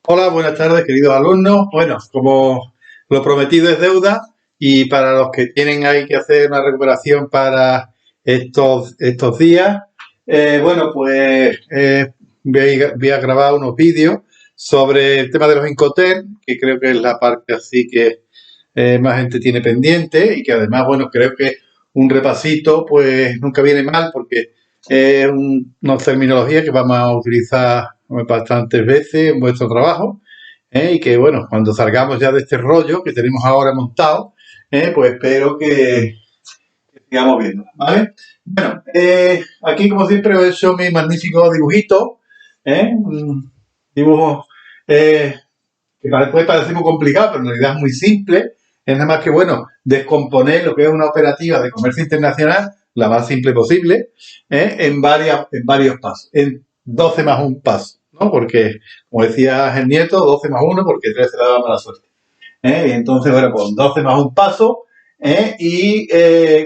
Hola, buenas tardes, queridos alumnos. Bueno, como lo prometido es deuda y para los que tienen ahí que hacer una recuperación para estos días, voy a grabar unos vídeos sobre el tema de los Incoterms, que creo que es la parte así que más gente tiene pendiente y que además, bueno, creo que un repasito pues nunca viene mal porque es una terminología que vamos a utilizar bastantes veces en vuestro trabajo, y que, bueno, cuando salgamos ya de este rollo que tenemos ahora montado, pues espero que sigamos viendo, ¿vale? Bueno, aquí como siempre os he hecho mi magnífico dibujito, un dibujo que puede parecer muy complicado, pero en realidad es muy simple. Es nada más que, bueno, descomponer lo que es una operativa de comercio internacional, la más simple posible, en varios pasos, en 12 más un paso, ¿no? Porque, como decía el nieto, 12 más uno, porque 13 le da mala suerte. Y entonces, bueno, pues 12 más un paso,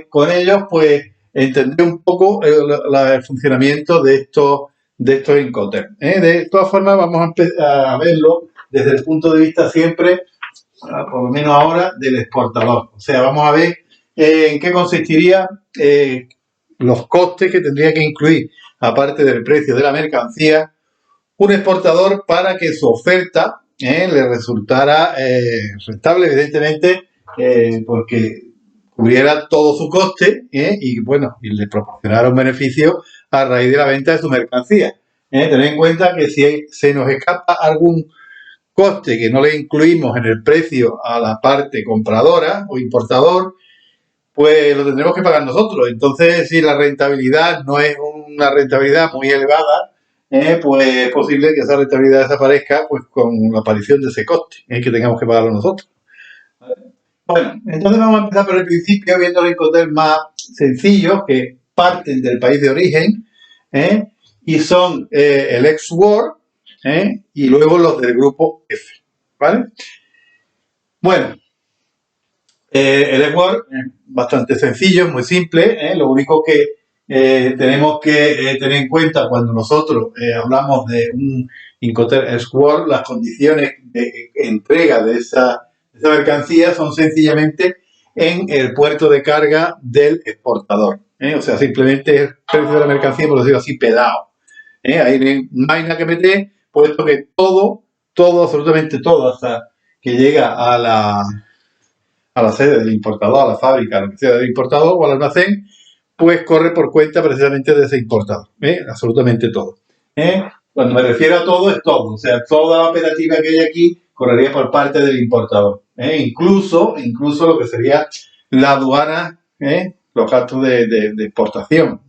con ellos, pues, entender un poco el funcionamiento de estos Incoterms. De todas formas, vamos a verlo desde el punto de vista siempre, por lo menos ahora, del exportador. O sea, vamos a ver en qué consistiría los costes que tendría que incluir, aparte del precio de la mercancía, un exportador para que su oferta le resultara rentable, evidentemente, porque cubriera todo su coste, y bueno, y le proporcionara un beneficio a raíz de la venta de su mercancía. Tened en cuenta que si se nos escapa algún coste que no le incluimos en el precio a la parte compradora o importador, pues lo tendremos que pagar nosotros. Entonces, si la rentabilidad no es una rentabilidad muy elevada, pues es posible que esa rentabilidad desaparezca pues con la aparición de ese coste, que tengamos que pagarlo nosotros. Bueno, entonces vamos a empezar por el principio, viendo los Incoterms más sencillos que parten del país de origen, y son el ex-war, y luego los del grupo F, ¿vale? Bueno, el ex-war es bastante sencillo, es muy simple, lo único que tenemos que tener en cuenta cuando nosotros hablamos de un Incoterm ex-war, las condiciones de entrega de esa mercancía son sencillamente en el puerto de carga del exportador. O sea, simplemente el precio de la mercancía, por decirlo así, pelado. Ahí no hay nada que meter, puesto que todo, absolutamente todo, hasta que llega a la sede del importador, a la fábrica, a lo que sea del importador o al almacén, pues corre por cuenta precisamente de ese importador. Absolutamente todo. Cuando me refiero a todo, es todo. O sea, toda la operativa que hay aquí correría por parte del importador. Incluso lo que sería la aduana, los gastos de exportación.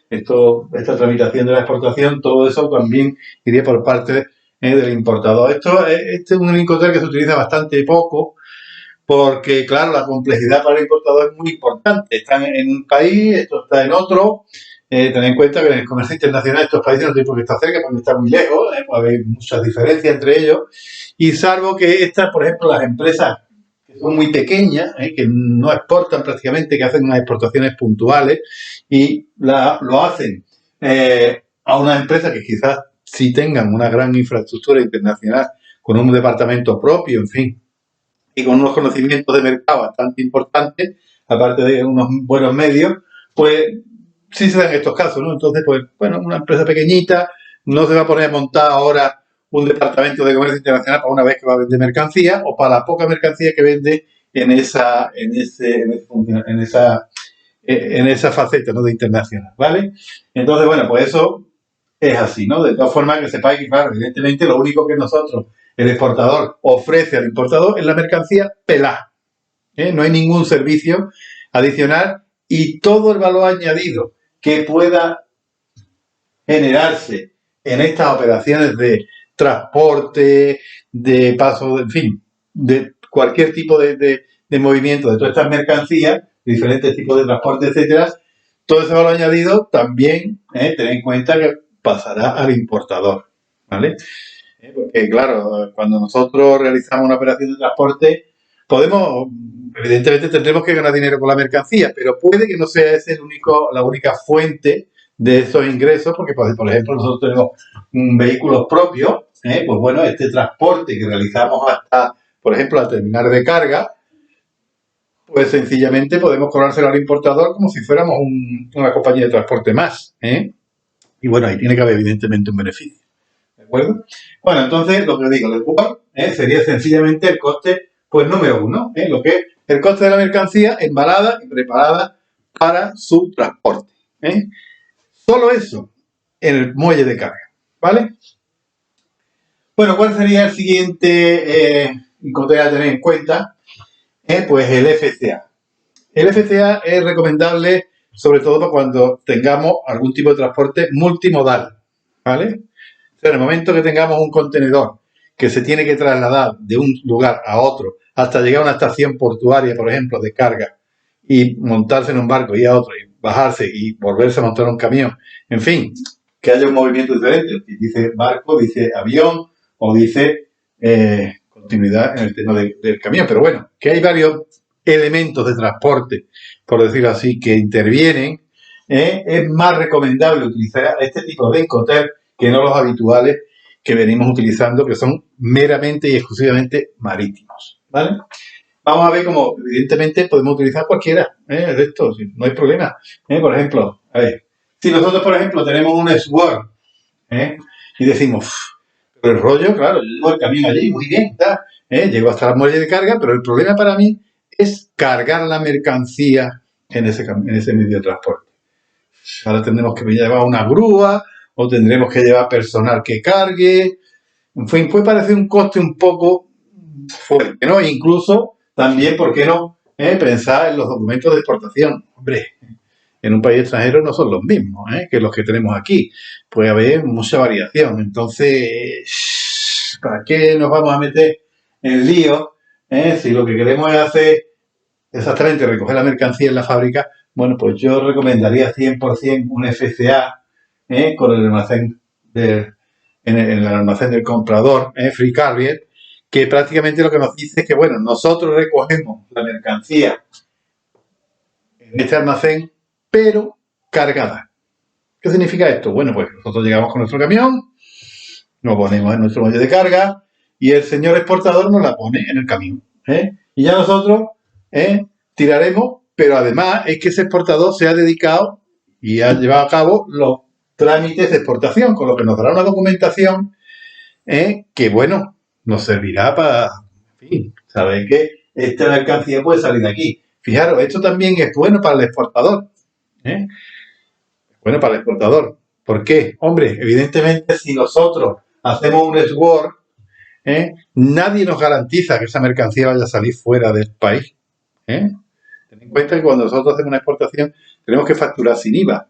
Esta tramitación de la exportación, todo eso también iría por parte del importador. Este es un Incoterm que se utiliza bastante poco, porque, claro, la complejidad para el importador es muy importante. Están en un país, esto está en otro. Tened en cuenta que en el comercio internacional estos países no tienen por qué estar cerca, porque están muy lejos, puede haber muchas diferencias entre ellos. Y salvo que estas, por ejemplo, las empresas que son muy pequeñas, que no exportan prácticamente, que hacen unas exportaciones puntuales y lo hacen a unas empresas que quizás sí tengan una gran infraestructura internacional, con un departamento propio, en fin, y con unos conocimientos de mercado bastante importantes, aparte de unos buenos medios, pues sí se dan estos casos, ¿no? Entonces, pues, bueno, una empresa pequeñita no se va a poner a montar ahora un departamento de comercio internacional para una vez que va a vender mercancía o para la poca mercancía que vende en esa faceta, ¿no?, de internacional, ¿vale? Entonces, bueno, pues eso es así, ¿no? De todas formas, que sepáis que, claro, evidentemente lo único que nosotros, el exportador, ofrece al importador es la mercancía pelada. No hay ningún servicio adicional y todo el valor añadido que pueda generarse en estas operaciones de transporte, de paso, en fin, de cualquier tipo de movimiento de todas estas mercancías, de diferentes tipos de transporte, etcétera, todo ese valor añadido también, tened en cuenta que pasará al importador, ¿vale? Porque, claro, cuando nosotros realizamos una operación de transporte, evidentemente tendremos que ganar dinero con la mercancía, pero puede que no sea esa la única fuente de esos ingresos, porque pues, por ejemplo nosotros tenemos vehículos propios, pues bueno, este transporte que realizamos hasta, por ejemplo, al terminal de carga, pues sencillamente podemos cobrárselo al importador como si fuéramos una compañía de transporte más. Y bueno, ahí tiene que haber evidentemente un beneficio. ¿De acuerdo? Bueno, entonces lo que digo, el WOR sería sencillamente el coste, pues número uno, lo que es el coste de la mercancía embalada y preparada para su transporte. Solo eso en el muelle de carga. ¿Vale? Bueno, ¿cuál sería el siguiente coste a tener en cuenta? Pues el FCA. El FCA es recomendable sobre todo para cuando tengamos algún tipo de transporte multimodal, ¿vale? O sea, en el momento que tengamos un contenedor que se tiene que trasladar de un lugar a otro hasta llegar a una estación portuaria, por ejemplo, de carga, y montarse en un barco y a otro, y bajarse y volverse a montar un camión, en fin, que haya un movimiento diferente. Dice barco, dice avión o dice continuidad en el tema del camión. Pero bueno, que hay varios elementos de transporte, por decirlo así, que intervienen, es más recomendable utilizar este tipo de Incoterm que no los habituales que venimos utilizando, que son meramente y exclusivamente marítimos. ¿Vale? Vamos a ver cómo, evidentemente, podemos utilizar cualquiera de estos, no hay problema. Por ejemplo, a ver, si nosotros, por ejemplo, tenemos un Sword y decimos, pero el rollo, claro, yo llevo el camión allí, muy bien, está, llego hasta la muelle de carga, pero el problema para mí es cargar la mercancía en ese medio de transporte. Ahora tendremos que llevar una grúa o tendremos que llevar personal que cargue. En fin, puede parecer un coste un poco fuerte, ¿no? Incluso también, ¿por qué no? Pensar en los documentos de exportación. Hombre, en un país extranjero no son los mismos que los que tenemos aquí. Puede haber mucha variación. Entonces, ¿para qué nos vamos a meter en lío? Si lo que queremos es hacer exactamente recoger la mercancía en la fábrica, bueno, pues yo recomendaría 100% un FCA con el almacén en el almacén del comprador, Free Carrier, que prácticamente lo que nos dice es que, bueno, nosotros recogemos la mercancía en este almacén, pero cargada. ¿Qué significa esto? Bueno, pues nosotros llegamos con nuestro camión, nos ponemos en nuestro muelle de carga y el señor exportador nos la pone en el camión. Y ya nosotros tiraremos, pero además es que ese exportador se ha dedicado y ha llevado a cabo los trámites de exportación, con lo que nos dará una documentación que, bueno, nos servirá para, en fin, saber que esta mercancía puede salir de aquí. Fijaros, esto también es bueno para el exportador. Bueno, para el exportador. ¿Por qué? Hombre, evidentemente si nosotros hacemos un SWORD, nadie nos garantiza que esa mercancía vaya a salir fuera del país. Ten en cuenta que cuando nosotros hacemos una exportación tenemos que facturar sin IVA.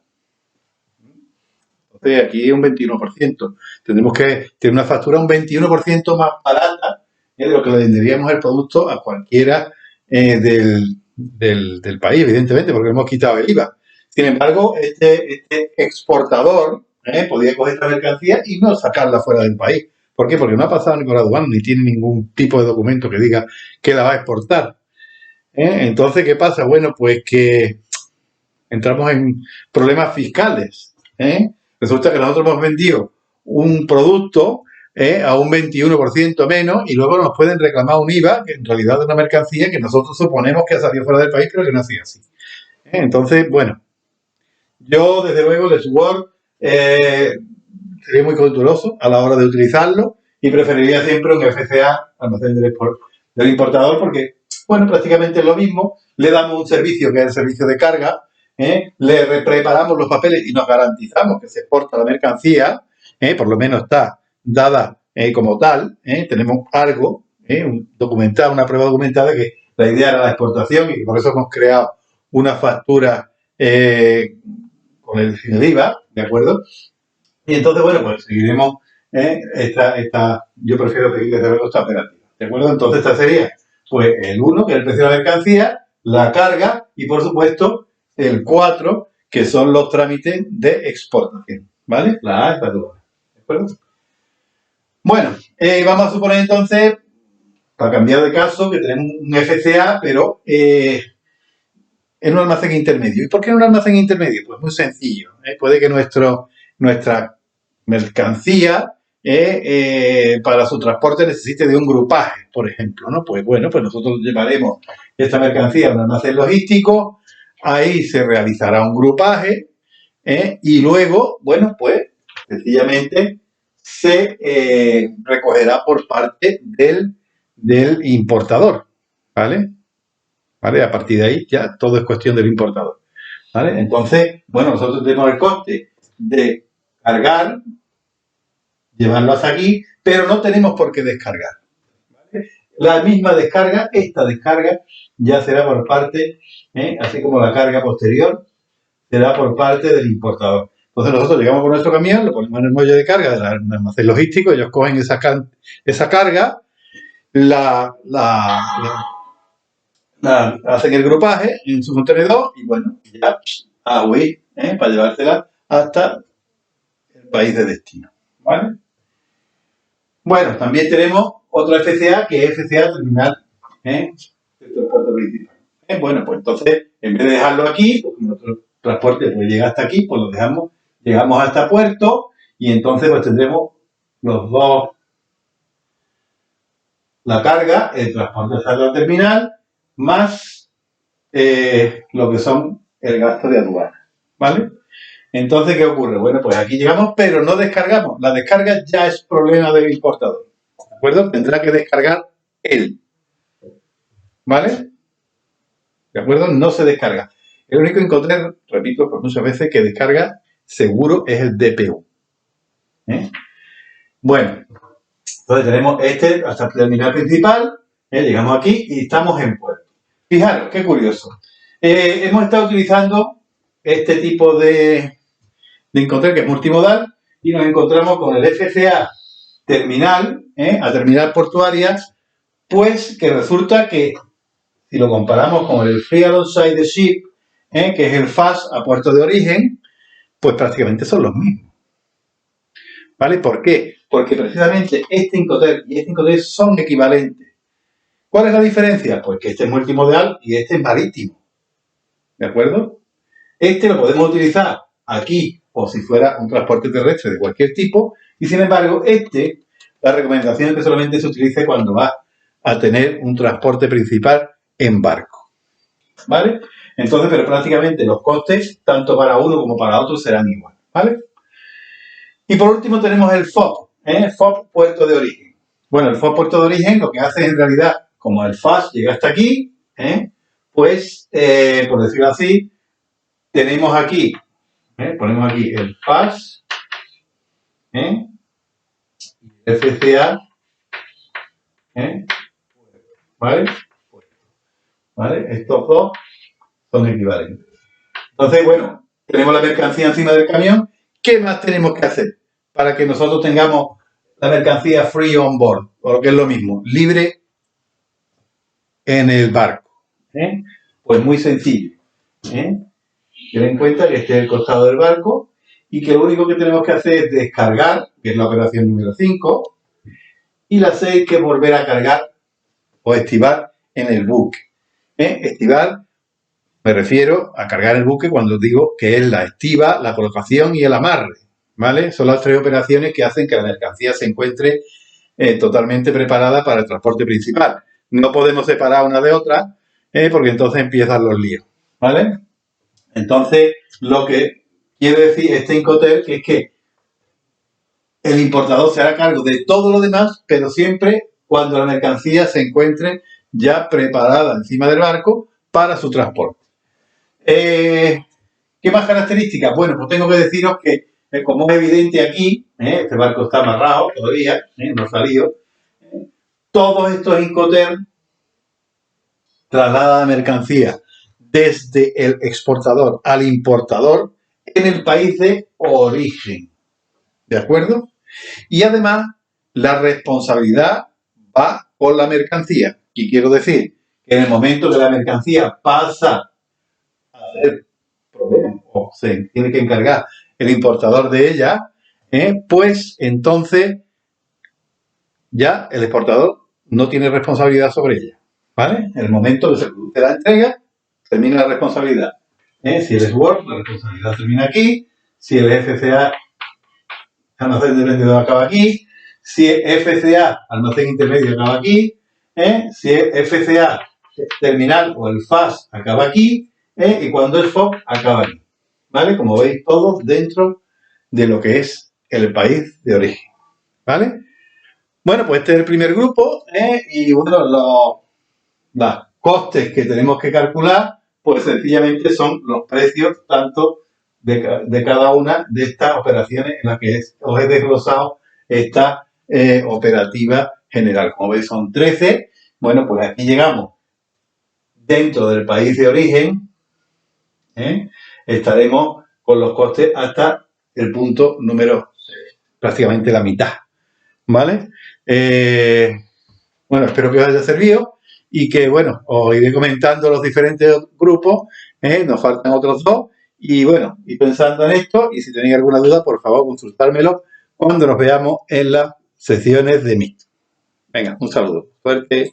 Entonces aquí es un 21%. Tendremos que tener una factura un 21% más barata de lo que le venderíamos el producto a cualquiera del país, evidentemente, porque hemos quitado el IVA. Sin embargo, este exportador podía coger esta mercancía y no sacarla fuera del país. ¿Por qué? Porque no ha pasado ni por aduana, ni tiene ningún tipo de documento que diga que la va a exportar. Entonces, ¿qué pasa? Bueno, pues que entramos en problemas fiscales. Resulta que nosotros hemos vendido un producto a un 21% menos y luego nos pueden reclamar un IVA, que en realidad es una mercancía que nosotros suponemos que ha salido fuera del país, pero que no ha sido así. Entonces, bueno, yo desde luego el SWORD sería muy cauteloso a la hora de utilizarlo y preferiría siempre un FCA, almacén del importador, porque, bueno, prácticamente es lo mismo. Le damos un servicio que es el servicio de carga, le preparamos los papeles y nos garantizamos que se exporta la mercancía, por lo menos está dada como tal, tenemos algo, documentado, una prueba documentada que la idea era la exportación y por eso hemos creado una factura con el IVA, ¿de acuerdo? Y entonces, bueno, pues seguiremos yo prefiero seguir desde luego esta operativa, ¿de acuerdo? Entonces esta sería, pues, el 1, que es el precio de la mercancía, la carga y, por supuesto, el 4, que son los trámites de exportación, ¿vale? La A, la 2, ¿de acuerdo? Bueno, vamos a suponer entonces, para cambiar de caso, que tenemos un FCA, pero en un almacén intermedio. ¿Y por qué en un almacén intermedio? Pues muy sencillo. Puede que nuestra mercancía para su transporte necesite de un grupaje, por ejemplo, ¿no? Pues bueno, pues nosotros llevaremos esta mercancía a un almacén logístico, ahí se realizará un grupaje y luego, bueno, pues sencillamente se recogerá por parte del importador, ¿vale? ¿Vale? A partir de ahí ya todo es cuestión del importador, ¿vale? Entonces, bueno, nosotros tenemos el coste de cargar, llevarlo hasta aquí, pero no tenemos por qué descargar, ¿vale? La misma descarga, esta descarga, ya será por parte, así como la carga posterior, será por parte del importador. Entonces nosotros llegamos con nuestro camión, lo ponemos en el muelle de carga del almacén logístico, ellos cogen esa carga, hacen el grupaje en su contenedor y bueno, ya a huir, para llevársela hasta el país de destino, ¿vale? Bueno, también tenemos otra FCA que es FCA terminal, del transporte principal. Bueno, pues entonces, en vez de dejarlo aquí, porque nuestro transporte pues llega hasta aquí, pues lo dejamos, llegamos hasta puerto y entonces pues tendremos los dos, la carga, el transporte hasta la terminal, más lo que son el gasto de aduana, ¿vale? Entonces, ¿qué ocurre? Bueno, pues aquí llegamos, pero no descargamos. La descarga ya es problema del importador, ¿de acuerdo? Tendrá que descargar él, ¿vale? ¿De acuerdo? No se descarga. El único Incoterm, repito por muchas veces, que descarga seguro es el DPU. Bueno, entonces tenemos hasta el terminal principal, llegamos aquí y estamos en puerto. Fijaros, qué curioso. Hemos estado utilizando este tipo de Incoterm que es multimodal y nos encontramos con el FCA terminal, a terminal portuaria, pues que resulta que si lo comparamos con el Free Alongside the Ship, que es el FAS a puerto de origen, pues prácticamente son los mismos. ¿Vale? ¿Por qué? Porque precisamente este Incoterm y este Incoterm son equivalentes. ¿Cuál es la diferencia? Pues que este es multimodal y este es marítimo. ¿De acuerdo? Este lo podemos utilizar aquí o si fuera un transporte terrestre de cualquier tipo y sin embargo la recomendación es que solamente se utilice cuando va a tener un transporte principal en barco, ¿vale? Entonces, pero prácticamente los costes, tanto para uno como para otro, serán iguales, ¿vale? Y por último tenemos el FOB, FOB puerto de origen. Bueno, el FOB puerto de origen lo que hace en realidad, como el FAS llega hasta aquí, pues, por decirlo así, tenemos aquí, ponemos aquí el FAS, FCA, ¿vale? ¿Vale? Estos dos son equivalentes. Entonces, bueno, tenemos la mercancía encima del camión. ¿Qué más tenemos que hacer para que nosotros tengamos la mercancía free on board? O lo que es lo mismo, libre en el barco. Pues muy sencillo. Ten en cuenta que este es el costado del barco y que lo único que tenemos que hacer es descargar, que es la operación número 5, y la 6, que es volver a cargar o estivar en el buque. Estivar, me refiero a cargar el buque cuando digo que es la estiva, la colocación y el amarre, ¿vale? Son las 3 operaciones que hacen que la mercancía se encuentre totalmente preparada para el transporte principal. No podemos separar una de otra porque entonces empiezan los líos, ¿vale? Entonces, lo que quiere decir este Incoterm es que el importador se hará cargo de todo lo demás, pero siempre cuando la mercancía se encuentre ya preparada encima del barco para su transporte. ¿Qué más características? Bueno, pues tengo que deciros que, como es evidente aquí, este barco está amarrado todavía, no ha salido, todos estos Incoterm trasladan la mercancía desde el exportador al importador en el país de origen. ¿De acuerdo? Y además, la responsabilidad va con la mercancía. Y quiero decir que en el momento que la mercancía pasa a ser problema o se tiene que encargar el importador de ella, pues entonces ya el exportador no tiene responsabilidad sobre ella. ¿Vale? En el momento que se produce la entrega, termina la responsabilidad. Si el Sword, la responsabilidad termina aquí. Si el FCA, almacén de vendedor, acaba aquí. Si el FCA, almacén intermedio, acaba aquí. Si el FCA terminal o el FAS acaba aquí. Y cuando el FOB acaba aquí. ¿Vale? Como veis, todos dentro de lo que es el país de origen. ¿Vale? Bueno, pues este es el primer grupo. Y bueno, los costes que tenemos que calcular, pues sencillamente son los precios tanto de cada una de estas operaciones en las que os he desglosado esta operativa general. Como veis, son 13. Bueno, pues aquí llegamos dentro del país de origen. Estaremos con los costes hasta el punto número 6, prácticamente la mitad. ¿Vale? Bueno, espero que os haya servido y que, bueno, os iré comentando los diferentes grupos. Nos faltan otros 2. Y bueno, y pensando en esto, y si tenéis alguna duda, por favor, consultármelo cuando nos veamos en las sesiones de Meet. Venga, un saludo. Suerte.